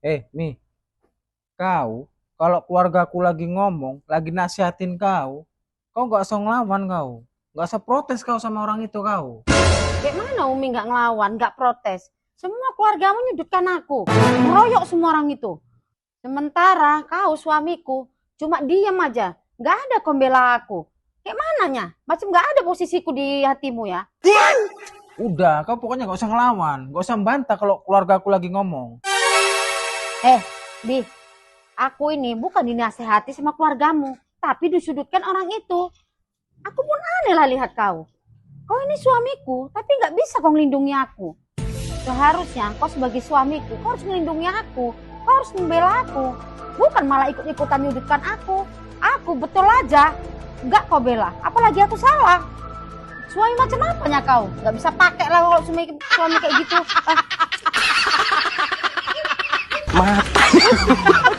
Mi, kau kalau keluargaku lagi ngomong, lagi nasihatin kau nggak usah ngelawan kau. Nggak usah protes kau sama orang itu kau. Kayak mana Umi nggak ngelawan, nggak protes? Semua keluargamu nyudutkan aku, ngeroyok semua orang itu. Sementara kau suamiku cuma diam aja, nggak ada kau bela aku. Kayak mananya? Macam nggak ada posisiku di hatimu ya? Udah, kau pokoknya nggak usah ngelawan, nggak usah membantah kalau keluargaku lagi ngomong. Di, aku ini bukan dinasehati sama keluargamu, tapi disudutkan orang itu. Aku pun aneh lah lihat kau. Kau ini suamiku, tapi nggak bisa kau melindungi aku. Seharusnya kau sebagai suamiku, kau harus melindungi aku. Kau harus membela aku. Bukan malah ikut-ikutan nyudutkan aku. Aku betul aja. Nggak kau bela. Apalagi aku salah. Suami macam apanya kau? Nggak bisa pakai lah kalau suami kayak gitu. Mati.